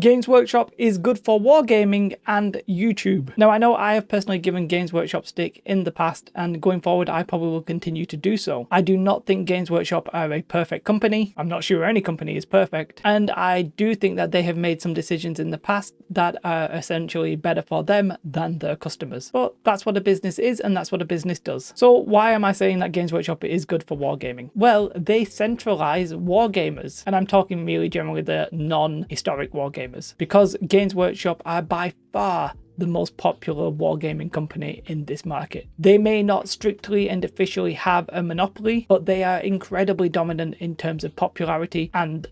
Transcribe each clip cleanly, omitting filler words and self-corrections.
Games Workshop is good for wargaming and YouTube. Now, I know I have personally given Games Workshop stick in the past, and going forward, I probably will continue to do so. I do not think Games Workshop are a perfect company. I'm not sure any company is perfect. And I do think that they have made some decisions in the past that are essentially better for them than their customers. But that's what a business is, and that's what a business does. So why am I saying that Games Workshop is good for wargaming? Well, they centralize wargamers, and I'm talking merely generally the non-historic wargamers. Because Games Workshop are by far the most popular wargaming company in this market. They may not strictly and officially have a monopoly, but they are incredibly dominant in terms of popularity and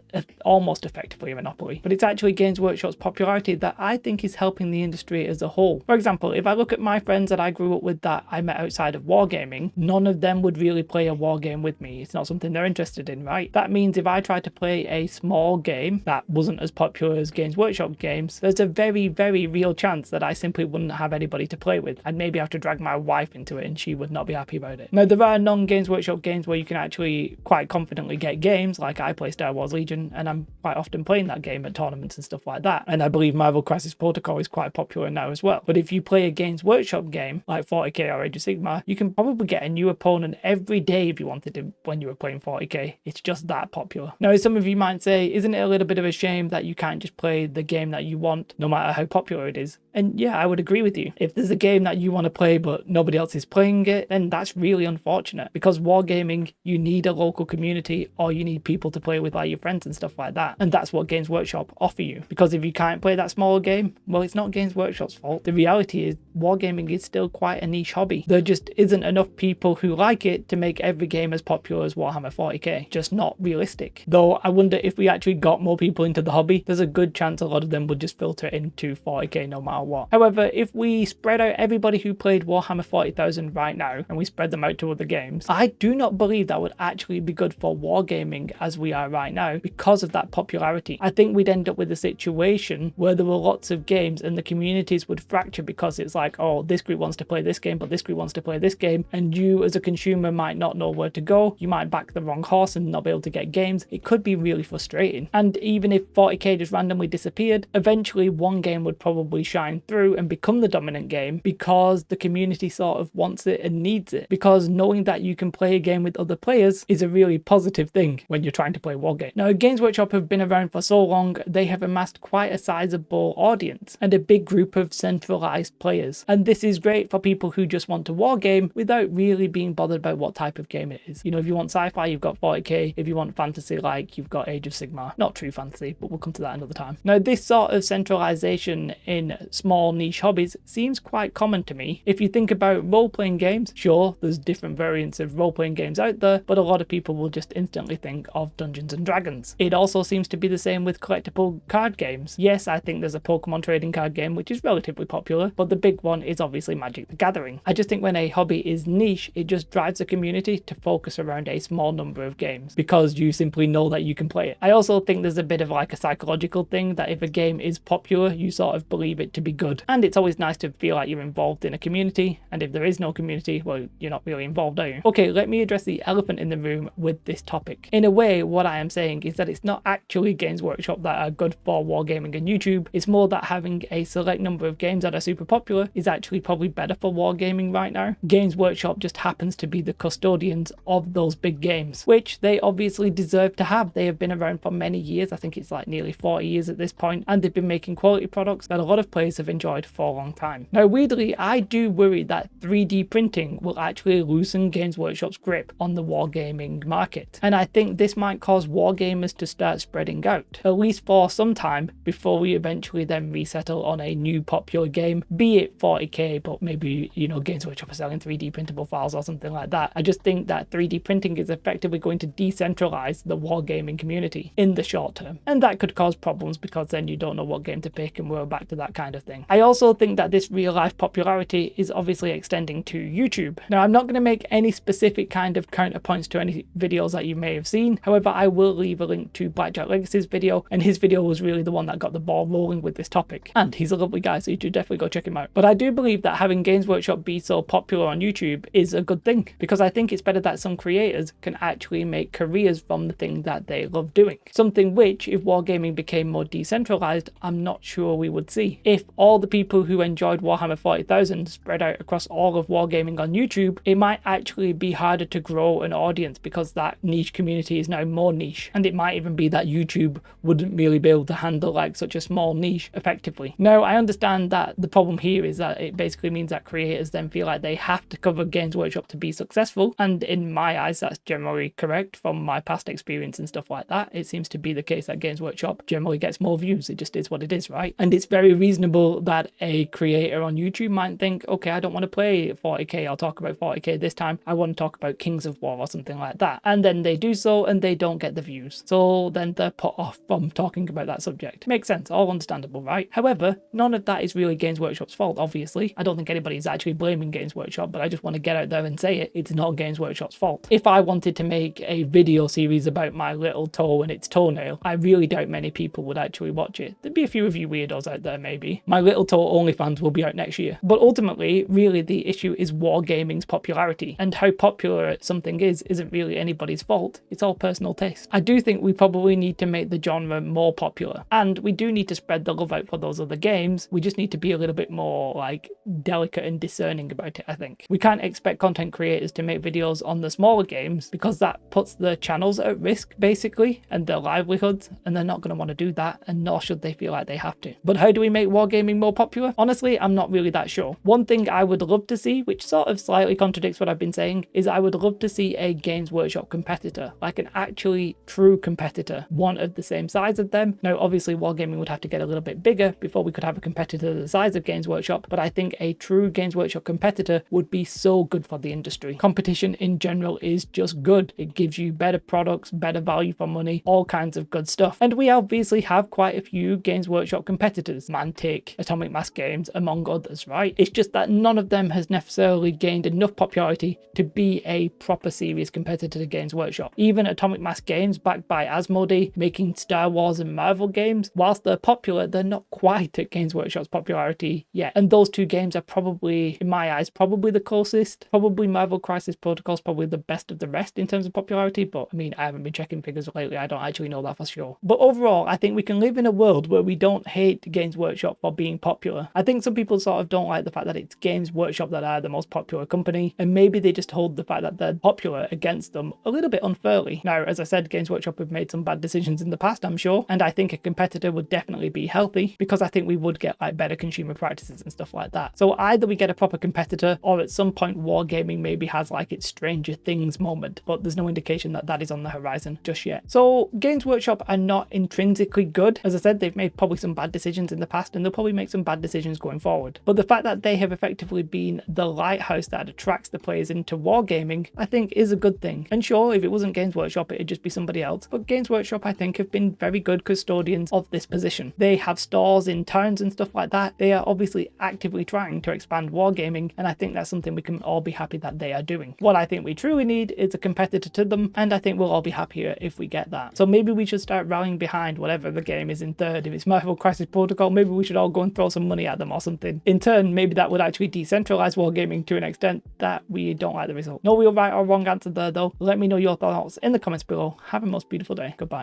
almost effectively a monopoly. But it's actually Games Workshop's popularity that I think is helping the industry as a whole. For example, if I look at my friends that I grew up with that I met outside of wargaming, none of them would really play a wargame with me. It's not something they're interested in, right? That means if I tried to play a small game that wasn't as popular as Games Workshop games, there's a very, very real chance that I simply wouldn't have anybody to play with. I'd maybe have to drag my wife into it and she would not be happy about it. Now, there are non-Games Workshop games where you can actually quite confidently get games, like I play Star Wars Legion, and I'm quite often playing that game at tournaments and stuff like that. And I believe Marvel Crisis Protocol is quite popular now as well. But if you play a Games Workshop game, like 40k or Age of Sigmar, you can probably get a new opponent every day if you wanted to when you were playing 40k. It's just that popular. Now, some of you might say, isn't it a little bit of a shame that you can't just play the game that you want, no matter how popular it is? And yeah, I would agree with you. If there's a game that you want to play but nobody else is playing it, then that's really unfortunate, because wargaming, you need a local community or you need people to play with, like your friends and stuff like that. And that's what Games Workshop offer you, because if you can't play that smaller game, well, it's not Games Workshop's fault. The reality is wargaming is still quite a niche hobby. There just isn't enough people who like it to make every game as popular as Warhammer 40k. Just not realistic. Though I wonder if we actually got more people into the hobby, there's a good chance a lot of them would just filter into 40k no matter what. However, if we spread out everybody who played Warhammer 40,000 right now and we spread them out to other games, I do not believe that would actually be good for wargaming as we are right now because of that popularity. I think we'd end up with a situation where there were lots of games and the communities would fracture because it's like, oh, this group wants to play this game, but this group wants to play this game, and you as a consumer might not know where to go. You might back the wrong horse and not be able to get games. It could be really frustrating. And even if 40k just randomly disappeared, eventually one game would probably shine through and become the dominant game because the community sort of wants it and needs it. Because knowing that you can play a game with other players is a really positive thing when you're trying to play wargame. Now, Games Workshop have been around for so long, they have amassed quite a sizable audience and a big group of centralized players. And this is great for people who just want to wargame without really being bothered about what type of game it is. You know, if you want sci-fi, you've got 40k. If you want fantasy, like, you've got Age of Sigmar. Not true fantasy, but we'll come to that another time. Now, this sort of centralization in small niche hobbies seems quite common to me. If you think about role-playing games, sure, there's different variants of role-playing games out there, but a lot of people will just instantly think of Dungeons and Dragons. It also seems to be the same with collectible card games. Yes, I think there's a Pokemon trading card game, which is relatively popular, but the big one is obviously Magic the Gathering. I just think when a hobby is niche, it just drives the community to focus around a small number of games because you simply know that you can play it. I also think there's a bit of like a psychological thing that if a game is popular, you sort of believe it to be good. And it's always nice to feel like you're involved in a community, and if there is no community, well, you're not really involved, are you? Okay, let me address the elephant in the room with this topic. In a way, what I am saying is that it's not actually Games Workshop that are good for wargaming and YouTube. It's more that having a select number of games that are super popular is actually probably better for wargaming right now. Games Workshop just happens to be the custodians of those big games, which they obviously deserve to have. They have been around for many years. I think it's like nearly 40 years at this point, and they've been making quality products that a lot of players have enjoyed for a long time. Now, weirdly, I do worry that 3D printing will actually loosen Games Workshop's grip on the wargaming market, and I think this might cause wargamers to start spreading out, at least for some time, before we eventually then resettle on a new popular game, be it 40k, but maybe, you know, Games Workshop are selling 3D printable files or something like that. I just think that 3D printing is effectively going to decentralize the wargaming community in the short term, and that could cause problems because then you don't know what game to pick, and we're back to that kind of thing. thing. I also think that this real life popularity is obviously extending to YouTube. Now, I'm not going to make any specific kind of counterpoints to any videos that you may have seen. However, I will leave a link to Blackjack Legacy's video, and his video was really the one that got the ball rolling with this topic. And he's a lovely guy, so you should definitely go check him out. But I do believe that having Games Workshop be so popular on YouTube is a good thing, because I think it's better that some creators can actually make careers from the thing that they love doing. Something which, if Wargaming became more decentralized, I'm not sure we would see. If all the people who enjoyed Warhammer 40,000 spread out across all of Wargaming on YouTube, it might actually be harder to grow an audience because that niche community is now more niche. And it might even be that YouTube wouldn't really be able to handle like such a small niche effectively. Now, I understand that the problem here is that it basically means that creators then feel like they have to cover Games Workshop to be successful. And in my eyes, that's generally correct from my past experience and stuff like that. It seems to be the case that Games Workshop generally gets more views. It just is what it is, right? And it's very reasonable that a creator on YouTube might think, okay, I don't want to play 40k, I'll talk about 40k this time. I want to talk about Kings of War or something like that. And then they do so and they don't get the views. So then they're put off from talking about that subject. Makes sense, all understandable, right? However, none of that is really Games Workshop's fault, obviously. I don't think anybody's actually blaming Games Workshop, but I just want to get out there and say it. It's not Games Workshop's fault. If I wanted to make a video series about my little toe and its toenail, I really doubt many people would actually watch it. There'd be a few of you weirdos out there, maybe. My little toe OnlyFans will be out next year. But ultimately, really the issue is Wargaming's popularity, and how popular something isn't really anybody's fault. It's all personal taste. I do think we probably need to make the genre more popular, and we do need to spread the love out for those other games. We just need to be a little bit more like delicate and discerning about it, I think. We can't expect content creators to make videos on the smaller games because that puts the channels at risk basically and their livelihoods, and they're not going to want to do that, and nor should they feel like they have to. But how do we make Wargaming more popular? Honestly, I'm not really that sure. One thing I would love to see, which sort of slightly contradicts what I've been saying, is I would love to see a Games Workshop competitor, like an actually true competitor, one of the same size of them. Now, obviously Wargaming would have to get a little bit bigger before we could have a competitor the size of Games Workshop, but I think a true Games Workshop competitor would be so good for the industry. Competition in general is just good. It gives you better products, better value for money, all kinds of good stuff. And we obviously have quite a few Games Workshop competitors, Mantic, Atomic Mass Games, among others, right? It's just that none of them has necessarily gained enough popularity to be a proper serious competitor to Games Workshop. Even Atomic Mass Games, backed by Asmodee, making Star Wars and Marvel games, whilst they're popular, they're not quite at Games Workshop's popularity yet. And those two games are probably, in my eyes, probably the closest. Probably Marvel Crisis Protocol is probably the best of the rest in terms of popularity, but I mean, I haven't been checking figures lately. I don't actually know that for sure. But overall, I think we can live in a world where we don't hate Games Workshop for being popular. I think some people sort of don't like the fact that it's Games Workshop that are the most popular company, and maybe they just hold the fact that they're popular against them a little bit unfairly. Now, as I said, Games Workshop have made some bad decisions in the past, I'm sure, and I think a competitor would definitely be healthy, because I think we would get like better consumer practices and stuff like that. So either we get a proper competitor, or at some point Wargaming maybe has like its Stranger Things moment, but there's no indication that that is on the horizon just yet. So Games Workshop are not intrinsically good. As I said, they've made probably some bad decisions in the past, and they'll probably make some bad decisions going forward. But the fact that they have effectively been the lighthouse that attracts the players into Wargaming, I think is a good thing. And sure, if it wasn't Games Workshop, it'd just be somebody else. But Games Workshop, I think, have been very good custodians of this position. They have stores in towns and stuff like that. They are obviously actively trying to expand Wargaming, and I think that's something we can all be happy that they are doing. What I think we truly need is a competitor to them, and I think we'll all be happier if we get that. So maybe we should start rallying behind whatever the game is in third. If it's Marvel Crisis Protocol, maybe we should all go and throw some money at them or something. In turn, maybe that would actually decentralize Wargaming to an extent that we don't like the result. No real right or wrong answer there though. Let me know your thoughts in the comments below. Have a most beautiful day. Goodbye.